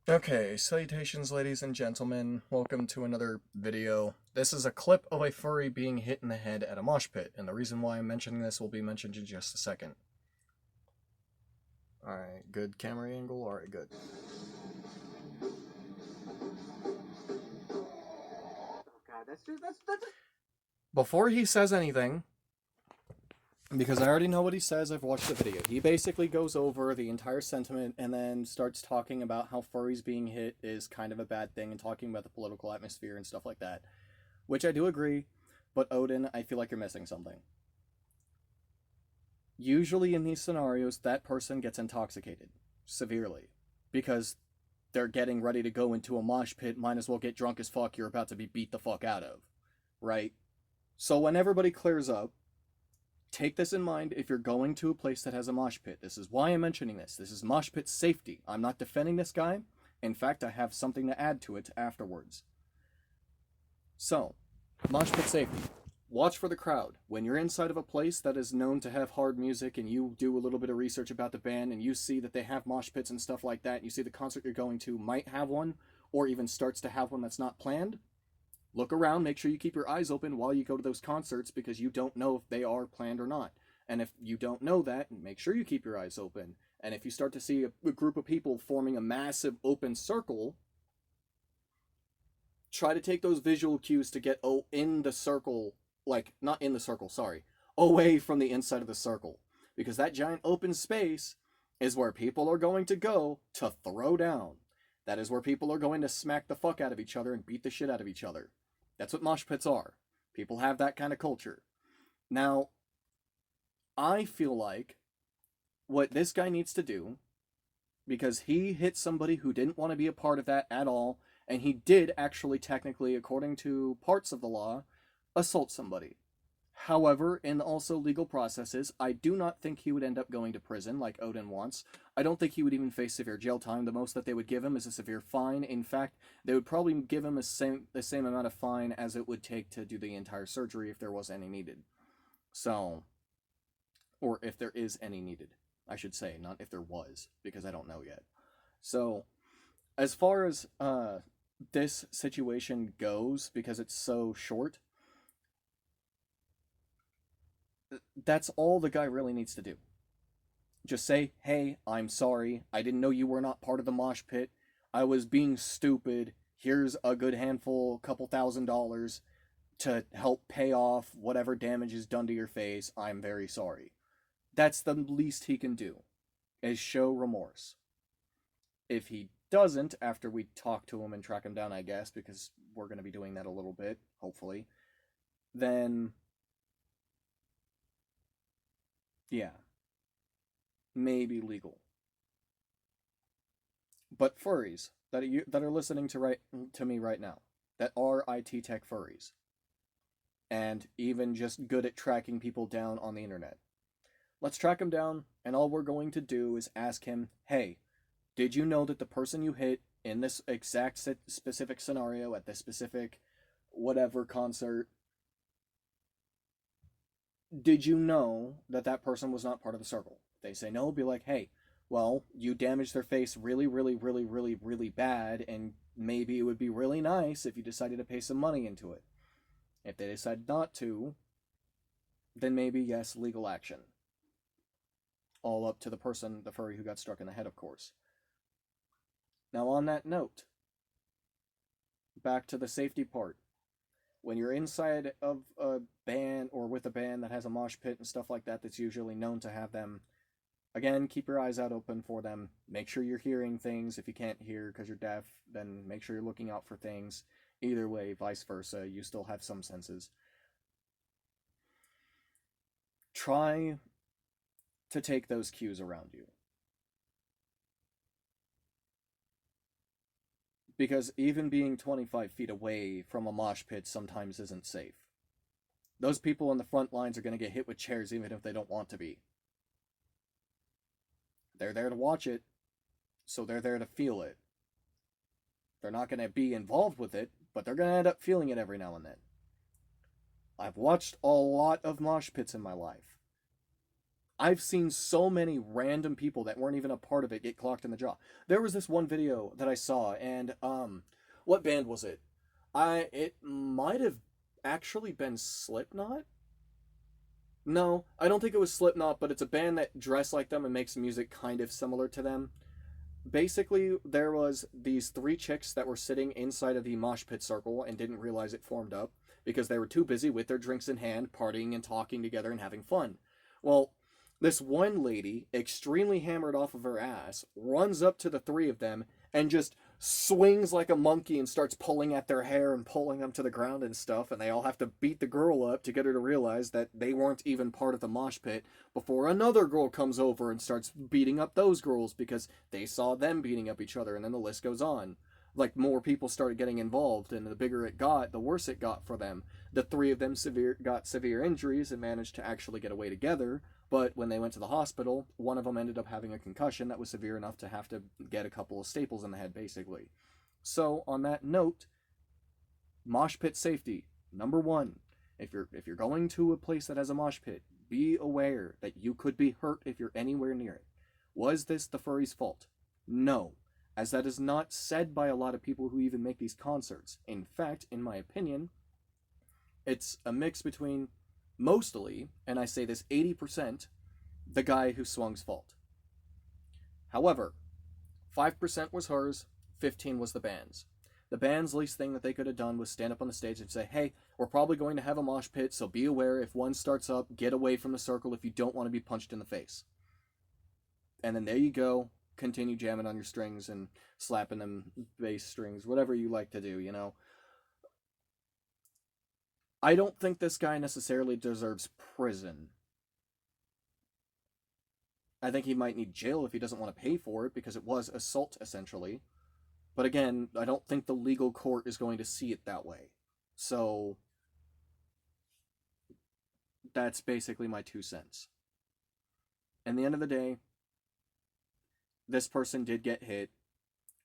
Okay, salutations ladies and gentlemen, welcome to another video. This is a clip of a furry being hit in the head at a mosh pit, and the reason why I'm mentioning this will be mentioned in just a second. Alright, good camera angle, alright, good. Oh god, that's Before he says anything, because I already know what he says, I've watched the video. He basically goes over the entire sentiment and then starts talking about how furries being hit is kind of a bad thing and talking about the political atmosphere and stuff like that. Which I do agree, but Odin, I feel like you're missing something. Usually in these scenarios, that person gets intoxicated severely because they're getting ready to go into a mosh pit, might as well get drunk as fuck, you're about to be beat the fuck out of, right? So when everybody clears up, take this in mind if you're going to a place that has a mosh pit. This is why I'm mentioning this. This is mosh pit safety. I'm not defending this guy. In fact, I have something to add to it afterwards. So, mosh pit safety. Watch for the crowd. When you're inside of a place that is known to have hard music and you do a little bit of research about the band and you see that they have mosh pits and stuff like that, and you see the concert you're going to might have one or even starts to have one that's not planned, look around, make sure you keep your eyes open while you go to those concerts because you don't know if they are planned or not. And if you don't know that, make sure you keep your eyes open. And if you start to see a group of people forming a massive open circle, try to take those visual cues to get in the circle, like not in the circle, sorry, away from the inside of the circle, because that giant open space is where people are going to go to throw down. That is where people are going to smack the fuck out of each other and beat the shit out of each other. That's what mosh pits are. People have that kind of culture. Now, I feel like what this guy needs to do, because he hit somebody who didn't want to be a part of that at all, and he did actually, technically, according to parts of the law, assault somebody. However, in also legal processes, I do not think he would end up going to prison like Odin wants. I don't think he would even face severe jail time. The most that they would give him is a severe fine. In fact, they would probably give him the same amount of fine as it would take to do the entire surgery if there was any needed. So, or if there is any needed, I should say, not if there was, because I don't know yet. So, as far as this situation goes, because it's so short, that's all the guy really needs to do. Just say, hey, I'm sorry. I didn't know you were not part of the mosh pit. I was being stupid. Here's a good handful, couple $1,000 to help pay off whatever damage is done to your face. I'm very sorry. That's the least he can do, is show remorse. If he doesn't, after we talk to him and track him down, I guess, because we're going to be doing that a little bit, hopefully, then yeah, maybe legal. But furries that are listening to me right now, that are IT tech furries, and even just good at tracking people down on the internet. Let's track him down, and all we're going to do is ask him, hey, did you know that the person you hit in this exact specific scenario at this specific whatever concert, did you know that that person was not part of the circle? If they say no, be like, hey, well, you damaged their face really, really, really, really, really bad, and maybe it would be really nice if you decided to pay some money into it. If they decide not to, then maybe yes, legal action. All up to the person, the furry who got struck in the head, of course. Now, on that note, back to the safety part. When you're inside of a band or with a band that has a mosh pit and stuff like that, that's usually known to have them, again, keep your eyes out open for them. Make sure you're hearing things. If you can't hear because you're deaf, then make sure you're looking out for things. Either way, vice versa, you still have some senses. Try to take those cues around you. Because even being 25 feet away from a mosh pit sometimes isn't safe. Those people on the front lines are going to get hit with chairs even if they don't want to be. They're there to watch it, so they're there to feel it. They're not going to be involved with it, but they're going to end up feeling it every now and then. I've watched a lot of mosh pits in my life. I've seen so many random people that weren't even a part of it get clocked in the jaw. There was this one video that I saw, and what band was it? It might have actually been Slipknot. No, I don't think it was Slipknot, but it's a band that dress like them and makes music kind of similar to them. Basically, there was these three chicks that were sitting inside of the mosh pit circle and didn't realize it formed up because they were too busy with their drinks in hand, partying and talking together and having fun. Well, this one lady, extremely hammered off of her ass, runs up to the three of them and just swings like a monkey and starts pulling at their hair and pulling them to the ground and stuff, and they all have to beat the girl up to get her to realize that they weren't even part of the mosh pit before another girl comes over and starts beating up those girls because they saw them beating up each other, and then the list goes on. Like, more people started getting involved, and the bigger it got, the worse it got for them. The three of them got severe injuries and managed to actually get away together, but when they went to the hospital, one of them ended up having a concussion that was severe enough to have to get a couple of staples in the head, basically. So, on that note, mosh pit safety, number one. If you're going to a place that has a mosh pit, be aware that you could be hurt if you're anywhere near it. Was this the furry's fault? No, as that is not said by a lot of people who even make these concerts. In fact, in my opinion, it's a mix between mostly, and I say this 80%, the guy who swung's fault. However, 5% was hers, 15 was the band's. The band's least thing that they could have done was stand up on the stage and say, hey, we're probably going to have a mosh pit, so be aware if one starts up, get away from the circle if you don't want to be punched in the face. And then there you go, continue jamming on your strings and slapping them bass strings, whatever you like to do, you know. I don't think this guy necessarily deserves prison. I think he might need jail if he doesn't want to pay for it, because it was assault, essentially. But again, I don't think the legal court is going to see it that way. So, that's basically my 2 cents. At the end of the day, this person did get hit,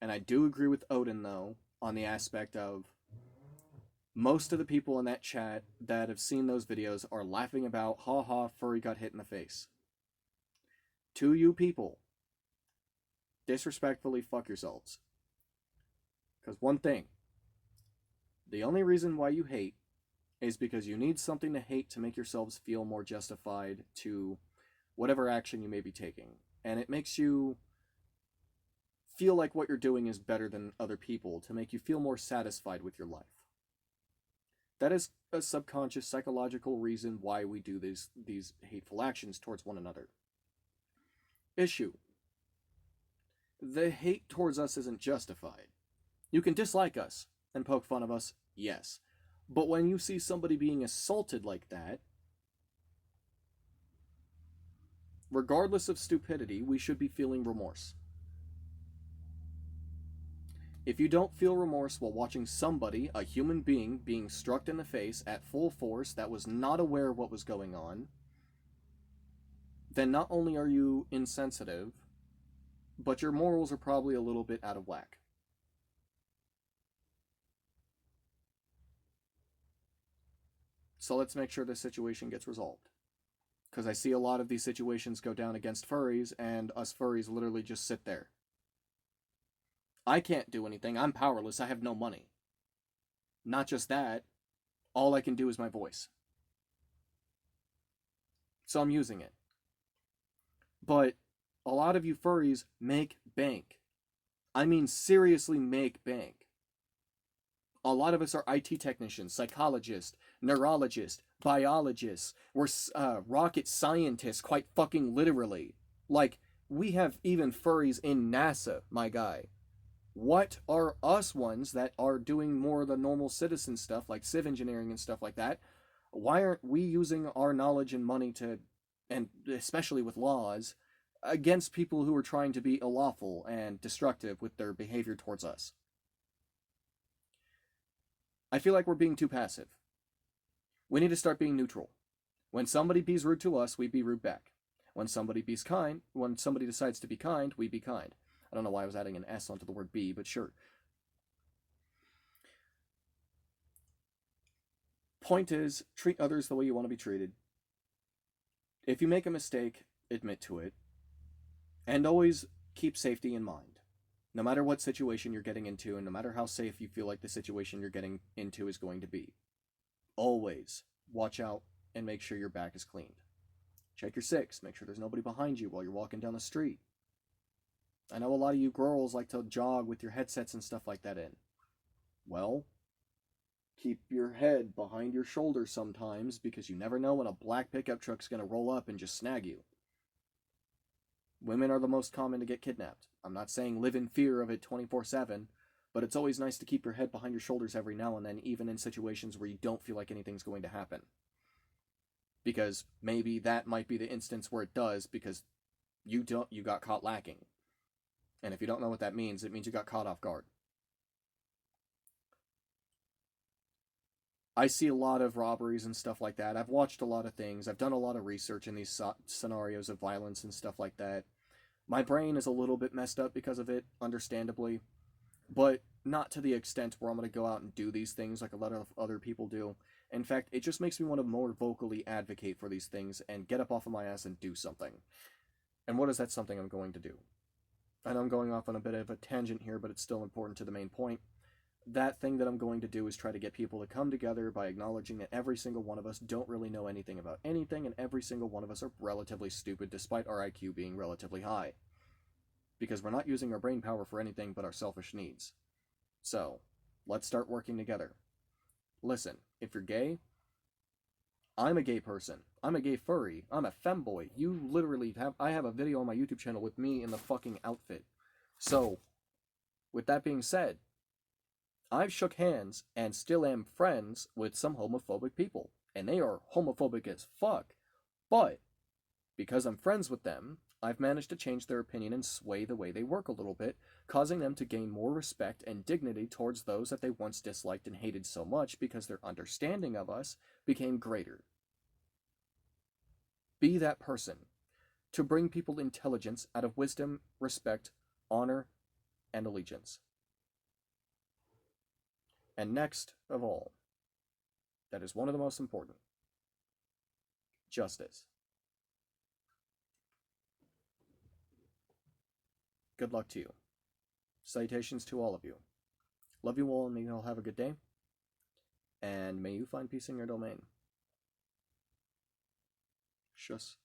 and I do agree with Odin, though, on the aspect of most of the people in that chat that have seen those videos are laughing about, ha ha, furry got hit in the face. To you people, disrespectfully fuck yourselves. Because one thing, the only reason why you hate is because you need something to hate to make yourselves feel more justified to whatever action you may be taking. And it makes you feel like what you're doing is better than other people to make you feel more satisfied with your life. That is a subconscious psychological reason why we do these hateful actions towards one another. Issue. The hate towards us isn't justified. You can dislike us and poke fun of us, yes. But when you see somebody being assaulted like that, regardless of stupidity, we should be feeling remorse. If you don't feel remorse while watching somebody, a human being struck in the face at full force that was not aware of what was going on, then not only are you insensitive, but your morals are probably a little bit out of whack. So let's make sure this situation gets resolved. Because I see a lot of these situations go down against furries, and us furries literally just sit there. I can't do anything. I'm powerless. I have no money. Not just that, all I can do is my voice. So I'm using it. But a lot of you furries make bank. I mean, seriously make bank. A lot of us are IT technicians, psychologists, neurologists, biologists. We're rocket scientists, quite fucking literally. Like, we have even furries in NASA, my guy. What are us ones that are doing more of the normal citizen stuff, like civ engineering and stuff like that? Why aren't we using our knowledge and money to, and especially with laws, against people who are trying to be unlawful and destructive with their behavior towards us? I feel like we're being too passive. We need to start being neutral. When somebody be's rude to us, we be rude back. When somebody decides to be kind, we be kind. I don't know why I was adding an S onto the word be, but sure. Point is, treat others the way you want to be treated. If you make a mistake, admit to it. And always keep safety in mind. No matter what situation you're getting into, and no matter how safe you feel like the situation you're getting into is going to be, always watch out and make sure your back is cleaned. Check your six, make sure there's nobody behind you while you're walking down the street. I know a lot of you girls like to jog with your headsets and stuff like that in. Well, keep your head behind your shoulder sometimes, because you never know when a black pickup truck's going to roll up and just snag you. Women are the most common to get kidnapped. I'm not saying live in fear of it 24/7, but it's always nice to keep your head behind your shoulders every now and then, even in situations where you don't feel like anything's going to happen. Because maybe that might be the instance where it does, because you got caught lacking. And if you don't know what that means, it means you got caught off guard. I see a lot of robberies and stuff like that. I've watched a lot of things. I've done a lot of research in these scenarios of violence and stuff like that. My brain is a little bit messed up because of it, understandably, but not to the extent where I'm going to go out and do these things like a lot of other people do. In fact, it just makes me want to more vocally advocate for these things and get up off of my ass and do something. And what is that something I'm going to do? I know I'm going off on a bit of a tangent here, but it's still important to the main point. That thing that I'm going to do is try to get people to come together by acknowledging that every single one of us don't really know anything about anything, and every single one of us are relatively stupid despite our IQ being relatively high. Because we're not using our brain power for anything but our selfish needs. So, let's start working together. Listen, if you're gay, I'm a gay person. I'm a gay furry. I'm a femboy. You literally I have a video on my YouTube channel with me in the fucking outfit. So, with that being said, I've shook hands and still am friends with some homophobic people. And they are homophobic as fuck. But, because I'm friends with them, I've managed to change their opinion and sway the way they work a little bit, causing them to gain more respect and dignity towards those that they once disliked and hated so much because their understanding of us became greater. Be that person to bring people intelligence out of wisdom, respect, honor, and allegiance. And next of all, that is one of the most important, justice. Good luck to you. Salutations to all of you. Love you all, and may you all have a good day. And may you find peace in your domain. Shush.